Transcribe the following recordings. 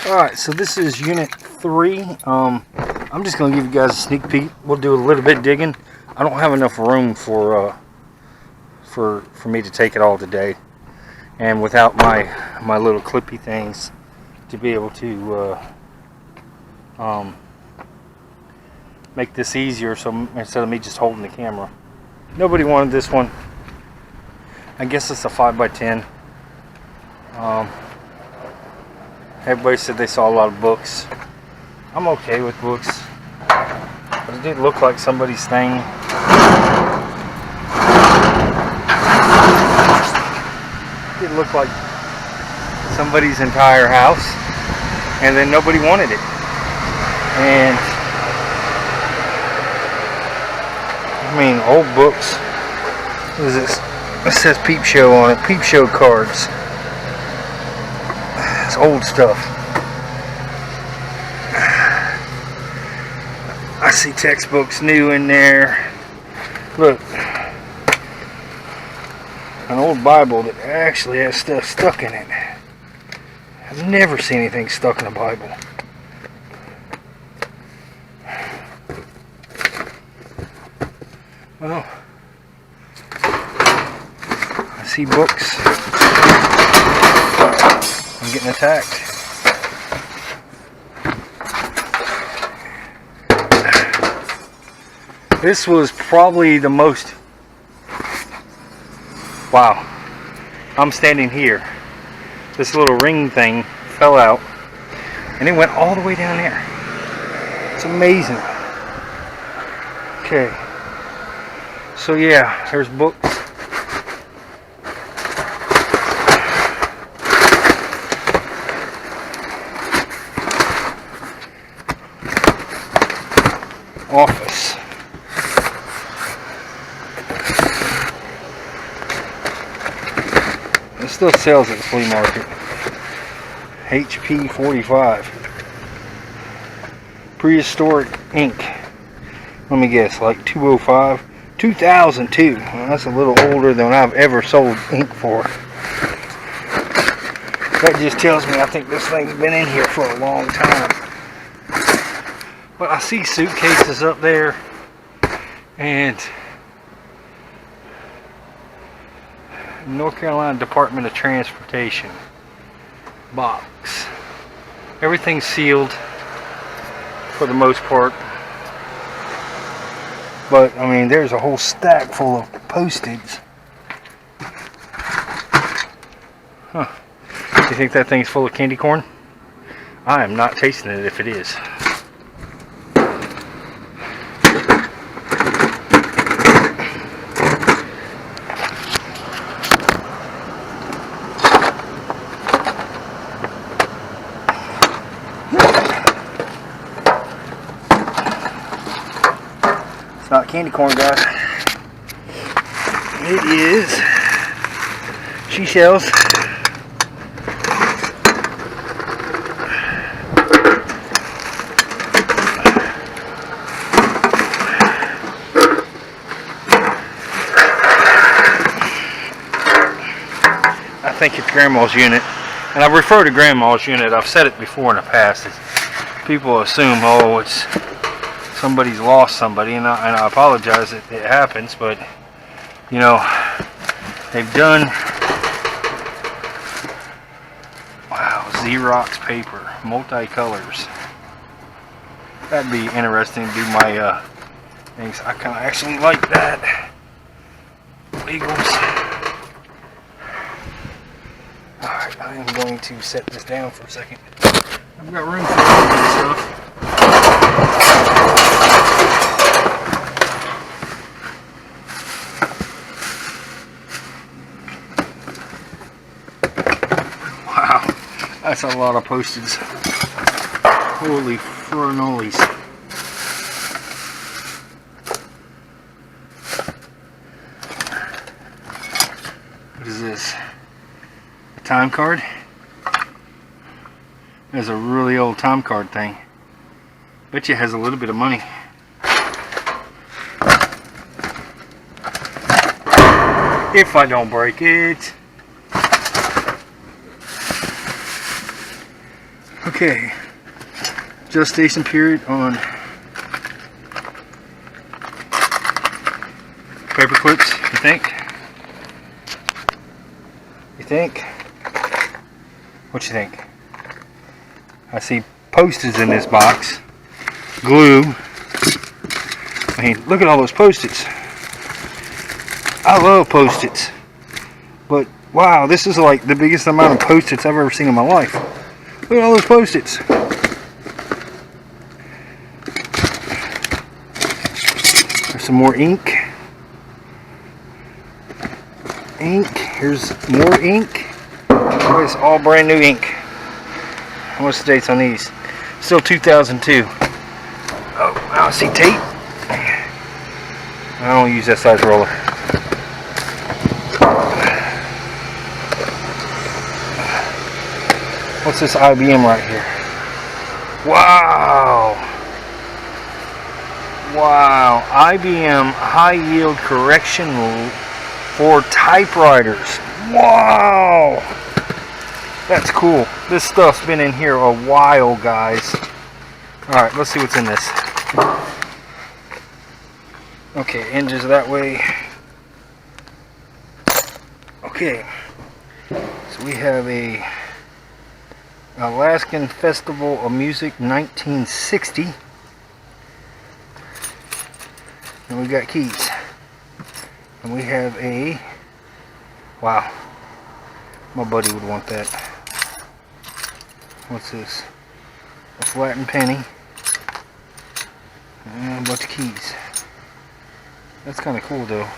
Alright, so this is Unit 3. I'm just going to give you guys a sneak peek. We'll do a little bit digging. I don't have enough room for me to take it all today. And without my little clippy things to be able to make this easier, so instead of me just holding the camera. Nobody wanted this one. I guess it's a 5x10. Everybody said they saw a lot of books. I'm okay with books, but it did look like somebody's thing. It did look like somebody's entire house, and then nobody wanted it. And I mean, old books. What is this? It says Peep Show on it. Peep Show cards. It's old stuff. I see textbooks new in there. Look. An old Bible that actually has stuff stuck in it. I've never seen anything stuck in a Bible. Well, I see books. I'm getting attacked. This was probably the most... Wow. I'm standing here. This little ring thing fell out and it went all the way down there. It's amazing. Okay. So yeah, there's books. Office. It still sells at the flea market. HP 45. Prehistoric ink. Let me guess, like 205. 2002. Well, that's a little older than I've ever sold ink for. That just tells me I think this thing's been in here for a long time. But I see suitcases up there and North Carolina Department of Transportation box. Everything's sealed for the most part. But I mean, there's a whole stack full of postage. Huh. Do you think that thing's full of candy corn? I am not tasting it if it is. It's not candy corn, guys. It is seashells. I think it's Grandma's unit, and I refer to Grandma's unit. I've said it before in the past. People assume, oh, it's somebody's lost somebody, and I apologize that it happens, but you know, they've done, wow, Xerox paper, multicolors. That'd be interesting to do my things. I kind of actually like that. Legals. Alright, I am going to set this down for a second. I've got room for all this stuff. That's a lot of postage. Holy fernolies. What is this? A time card? There's a really old time card thing. Bet you it has a little bit of money. If I don't break it. Okay, gestation period on paper clips, you think? You think? What you think? I see Post-its in this box. Glue. I mean, look at all those Post-its. I love Post-its. But, wow, this is like the biggest amount of Post-its I've ever seen in my life. Look at all those Post-its. There's some more ink. Here's more ink. It's all brand new ink. What's the dates on these? Still 2002. Oh, I see tape. I don't use that size roller. What's this IBM right here? Wow! Wow! IBM High Yield Correction for typewriters. Wow! That's cool. This stuff's been in here a while, guys. Alright, let's see what's in this. Okay, hinges that way. Okay. So we have a Alaskan Festival of Music 1960. And we got keys. And we have a, wow, my buddy would want that. What's this? A flattened penny. And a bunch of keys. That's kind of cool though.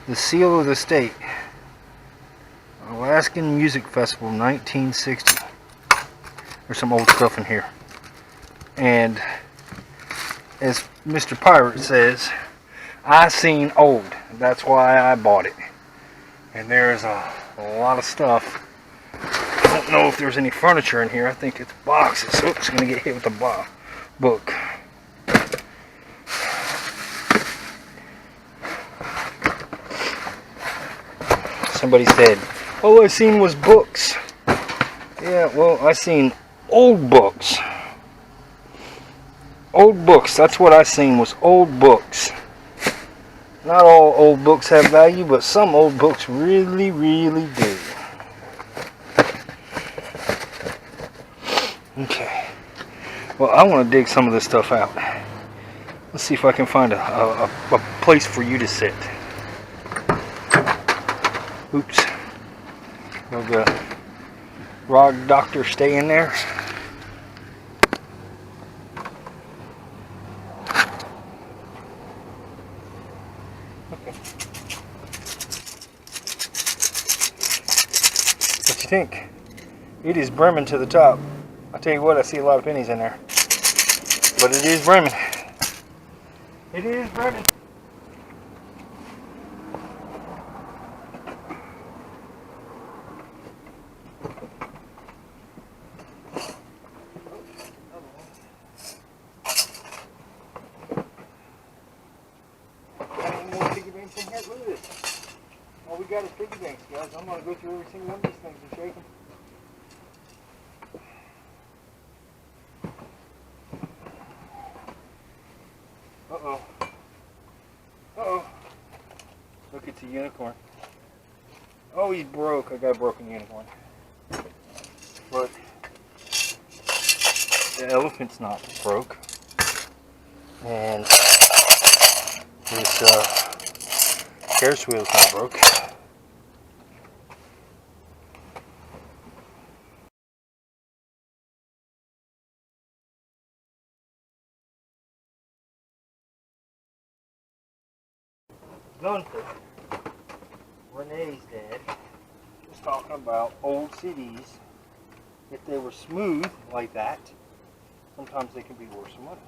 The seal of the state. Alaskan Music Festival 1960. There's some old stuff in here. And as Mr. Pirate says, I seen old. That's why I bought it. And there's a lot of stuff. I don't know if there's any furniture in here. I think it's boxes. Oops, gonna get hit with the book. Somebody said, all I seen was books. Yeah, well, I seen old books. Old books, that's what I seen, was old books. Not all old books have value, but some old books really, really do. Okay. Well, I want to dig some of this stuff out. Let's see if I can find a place for you to sit. Oops. Will the Rock Doctor stay in there? What you think? It is brimming to the top. I tell you what, I see a lot of pennies in there. But it is brimming. It is brimming. Look at this. All we got is piggy banks, guys. I'm going to go through every single one of these things and shake them. Uh-oh. Uh-oh. Look, it's a unicorn. Oh, he's broke. I got a broken unicorn. But the elephant's not broke. And this Ferris wheel's not broke. Gunther, Renee's dad, was talking about old CDs. If they were smooth like that, sometimes they can be worth some money.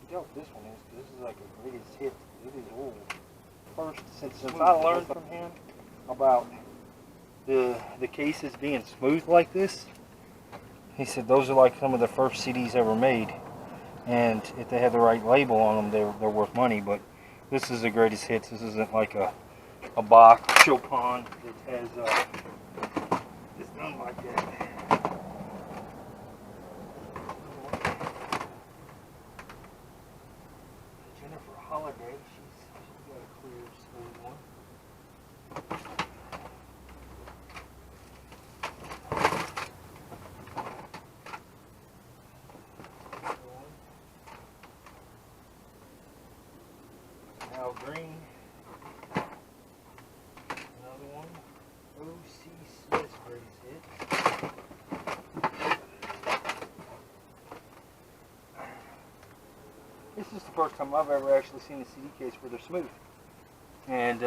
You know what this one is? This is like a greatest hit. It is old. First, since I learned from him about the cases being smooth like this, he said those are like some of the first CDs ever made. And if they have the right label on them, they're worth money. But this is the greatest hits. This isn't like a Bach Chopin that has it's not like that. green. Another one. O.C. Smith greatest hit. This is the first time I've ever actually seen a CD case where they're smooth. And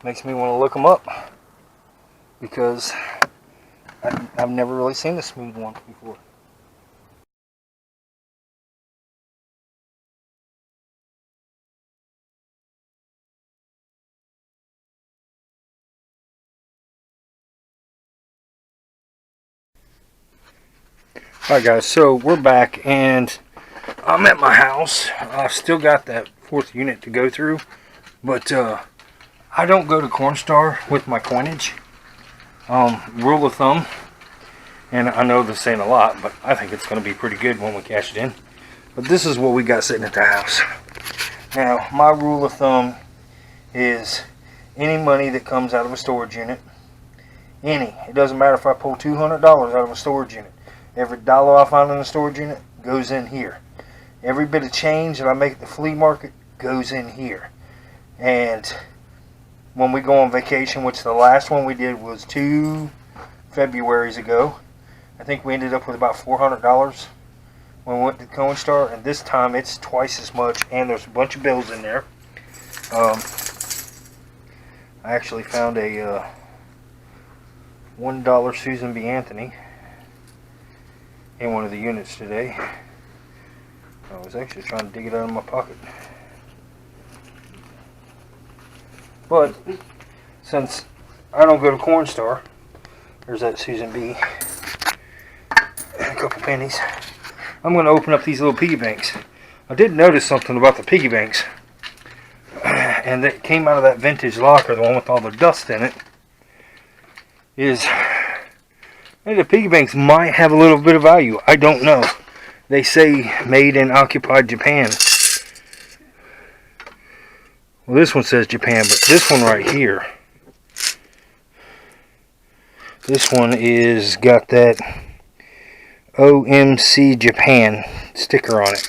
makes me want to look them up. Because I've never really seen a smooth one before. Alright guys, so we're back and I'm at my house. I've still got that fourth unit to go through, but I don't go to Cornstar with my coinage. Rule of thumb, and I know this ain't a lot, but I think it's going to be pretty good when we cash it in. But this is what we got sitting at the house. Now, my rule of thumb is any money that comes out of a storage unit, it doesn't matter if I pull $200 out of a storage unit, every dollar I find in a storage unit goes in here. Every bit of change that I make at the flea market goes in here. And when we go on vacation, which the last one we did was 2 Februaries ago, I think we ended up with about $400 when we went to Cornstar, and this time it's twice as much, and there's a bunch of bills in there. I actually found a $1 Susan B. Anthony in one of the units today. I was actually trying to dig it out of my pocket. But since I don't go to Cornstar, there's that Susan B. and a couple pennies. I'm going to open up these little piggy banks. I did notice something about the piggy banks, and that came out of that vintage locker, the one with all the dust in it, is the piggy banks might have a little bit of value. I don't know. They say made in occupied Japan. Well, this one says Japan, but this one right here, this one is got that OMC Japan sticker on it.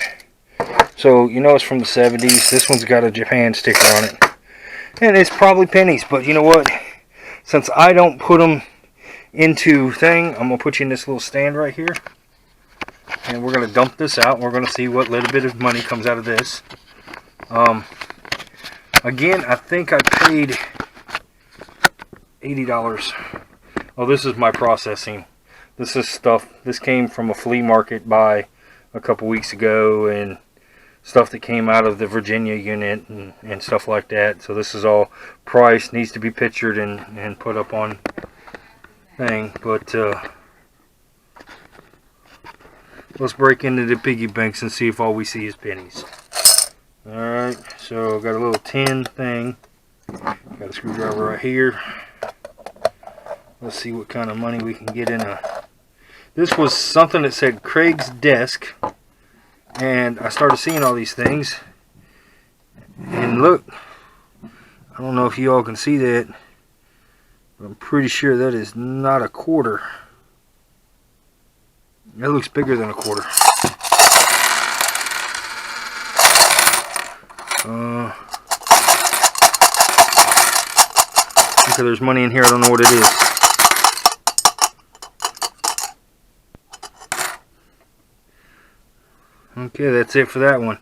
So you know it's from the 70s. This one's got a Japan sticker on it, and it's probably pennies. But you know what? Since I don't put them into thing, I'm gonna put you in this little stand right here, and we're gonna dump this out. We're gonna see what little bit of money comes out of this. Again, I think I paid $80. Oh, this is my processing. This is stuff. This came from a flea market buy a couple weeks ago, and stuff that came out of the Virginia unit and stuff like that. So this is all priced, needs to be pictured and put up on thing. But let's break into the piggy banks and see if all we see is pennies. Alright, so got a little tin thing. Got a screwdriver right here. Let's see what kind of money we can get in a... This was something that said Craig's Desk. And I started seeing all these things. And look, I don't know if you all can see that, but I'm pretty sure that is not a quarter. That looks bigger than a quarter. Okay, there's money in here. I don't know what it is. Okay, that's it for that one.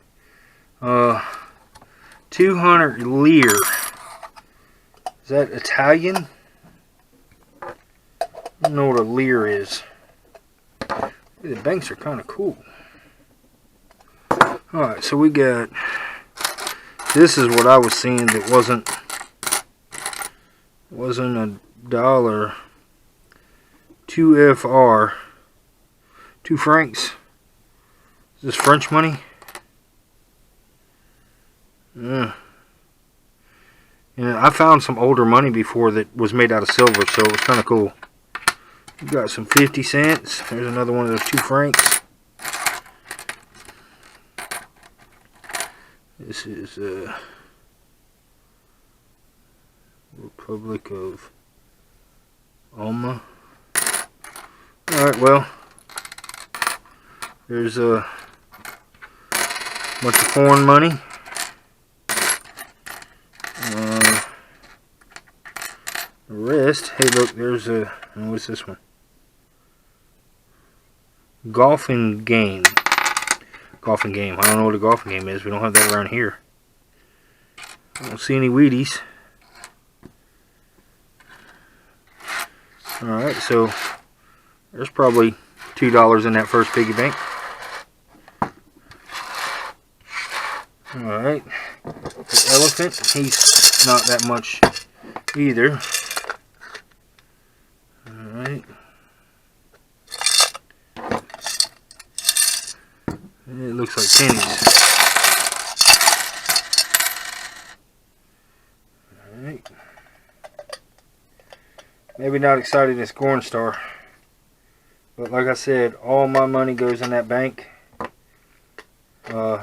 200 lire. Is that Italian? I don't know what a lire is. The banks are kind of cool. Alright, so we got... This is what I was seeing that wasn't a dollar. 2 FR. 2 francs. Is this French money? Yeah. I found some older money before that was made out of silver, so it was kind of cool. We got some 50 cents. There's another one of those 2 francs. This is Republic of Alma. Alright, well, there's a bunch of foreign money. rest, hey look, there's a, what's this one? Golfing game. Golfing game. I don't know what a golfing game is. We don't have that around here. I don't see any Wheaties. Alright, so there's probably $2 in that first piggy bank. Alright. The elephant, he's not that much either. Alright. It looks like pennies. Alright. Maybe not excited as Corn Star. But like I said, all my money goes in that bank.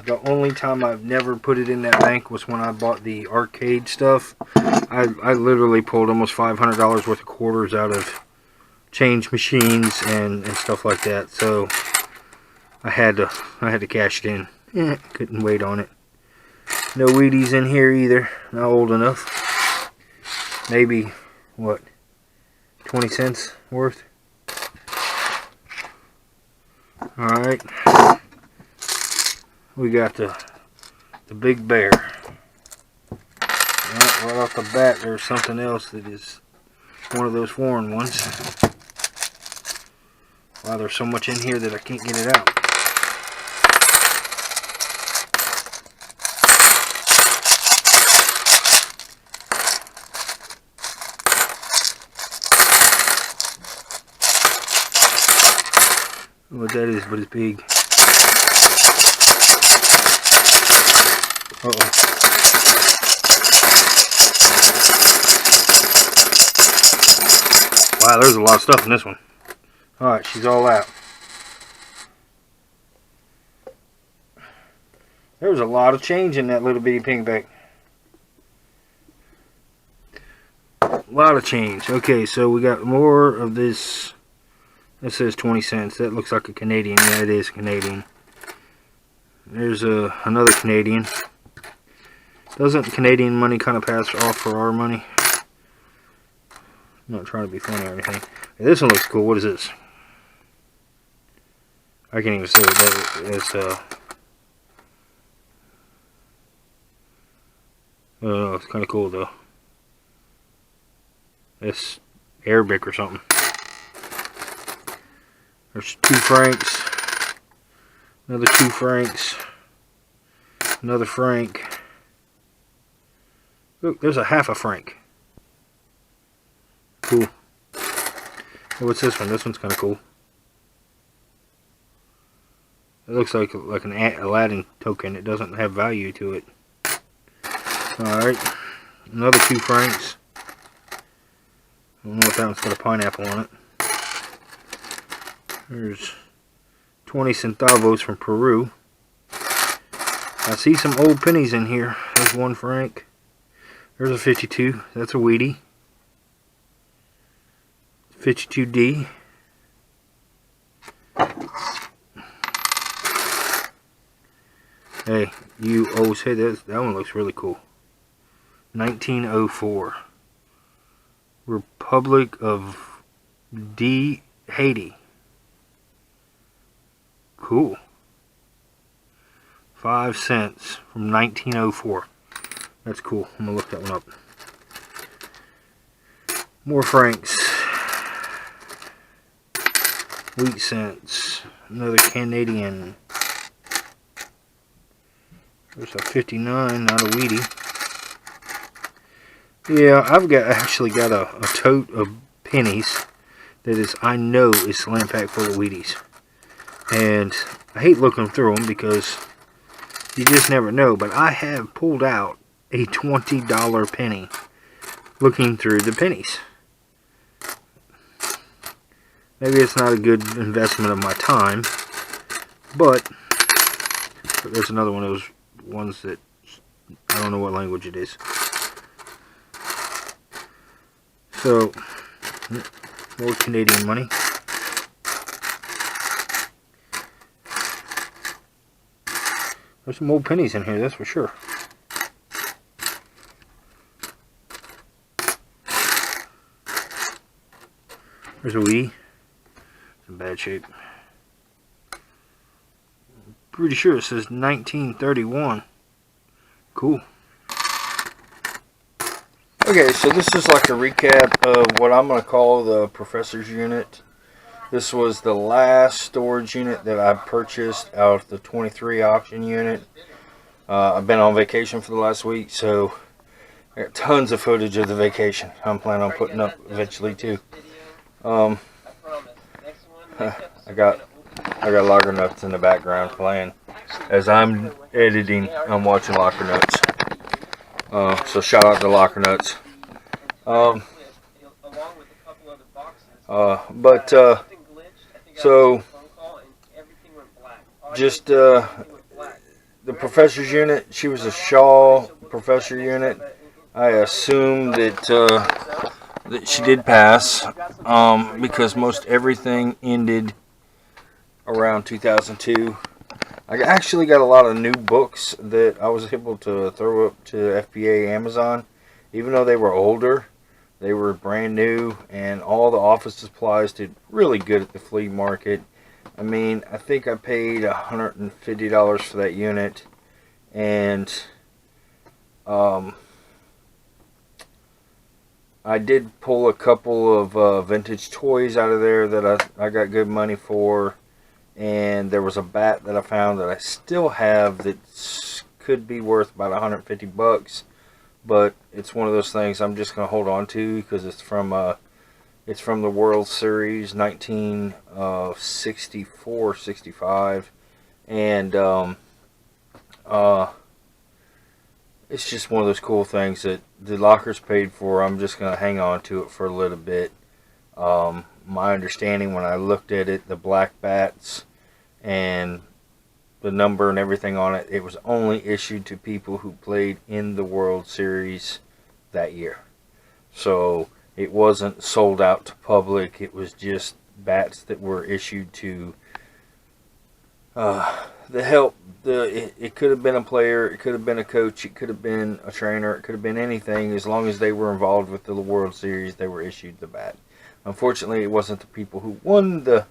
The only time I've never put it in that bank was when I bought the arcade stuff. I literally pulled almost $500 worth of quarters out of change machines and stuff like that. So I had to cash it in. Couldn't wait on it. No Wheaties in here either. Not old enough. Maybe what, 20 cents worth. Alright. We got the Big Bear. Right off the bat, there's something else that is one of those foreign ones. Wow, there's so much in here that I can't get it out. What that is, but it's big. Uh-oh. Wow, there's a lot of stuff in this one. Alright, she's all out. There was a lot of change in that little bitty pink bag. A lot of change. Okay, so we got more of this. That says 20 cents. That looks like a Canadian. Yeah, it is Canadian. There's another Canadian. Doesn't Canadian money kind of pass off for our money? I'm not trying to be funny or anything. Hey, this one looks cool. What is this? I can't even say what that is. Oh, it's kind of cool though. It's Arabic or something. There's 2 francs. Another 2 francs. Another franc. Look, there's a half a franc. Cool. Hey, what's this one? This one's kind of cool. It looks like an Aladdin token. It doesn't have value to it. Alright. Another 2 francs. I don't know if that one's got a pineapple on it. There's 20 centavos from Peru. I see some old pennies in here. There's 1 franc. There's a 52. That's a Wheatie. 52D. Hey, you always say that one looks really cool. 1904. Republic of Haiti. Cool. 5 cents from 1904. That's cool. I'm gonna look that one up. More francs. Wheat cents. Another Canadian. There's a 59, not a Wheatie. Yeah, I've actually got a tote of pennies that is, I know, is slam packed full of Wheaties. And I hate looking through them because you just never know. But I have pulled out a $20 penny looking through the pennies. Maybe it's not a good investment of my time, but there's another one of those ones that I don't know what language it is. So, more Canadian money. There's some old pennies in here, that's for sure. There's a Wii. It's in bad shape. Pretty sure it says 1931. Cool. Okay, so this is like a recap of what I'm going to call the Professor's unit. This was the last storage unit that I purchased out of the 23 auction unit. I've been on vacation for the last week, so I got tons of footage of the vacation. I'm planning on putting up eventually too. I got Locker Nuts in the background playing. As I'm editing, I'm watching Locker Nuts. So shout out to Locker Nuts. So just the Professor's unit. She was a Shaw Professor unit. I assume that that she did pass because most everything ended around 2002. I actually got a lot of new books that I was able to throw up to FBA Amazon. Even though they were older, they were brand new, and all the office supplies did really good at the flea market. I mean, I think I paid $150 for that unit, and I did pull a couple of vintage toys out of there that I got good money for. And there was a bat that I found that I still have that could be worth about 150 bucks, but it's one of those things I'm just gonna hold on to because it's from the World Series 1964-65, and it's just one of those cool things that the locker's paid for. I'm just gonna hang on to it for a little bit. My understanding when I looked at it, the black bats and the number and everything on it, it was only issued to people who played in the World Series that year. So it wasn't sold out to public. It was just bats that were issued to it could have been a player, it could have been a coach, it could have been a trainer, it could have been anything. As long as they were involved with the World Series, they were issued the bat. Unfortunately, it wasn't the people who won the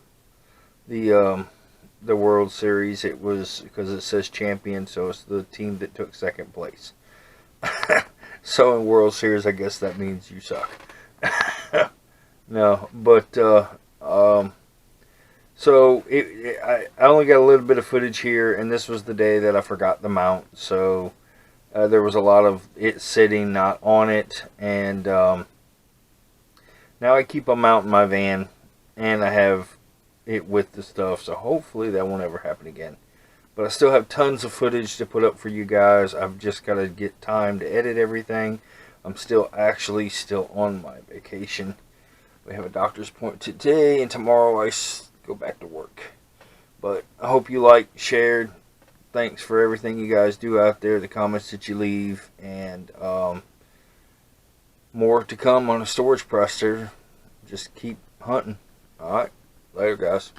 World Series. It was because it says champion, so it's the team that took second place. So in World Series, I guess that means you suck. No, but so I only got a little bit of footage here, and this was the day that I forgot the mount. So there was a lot of it sitting not on it, and now I keep a mount in my van, and I have it with the stuff, so hopefully that won't ever happen again. But I still have tons of footage to put up for you guys. I've just got to get time to edit everything. I'm still on my vacation. We have a doctor's appointment today, and tomorrow I go back to work. But I hope you liked, shared. Thanks for everything you guys do out there, the comments that you leave, and more to come on a storage presser. Just keep hunting. Alright, later guys.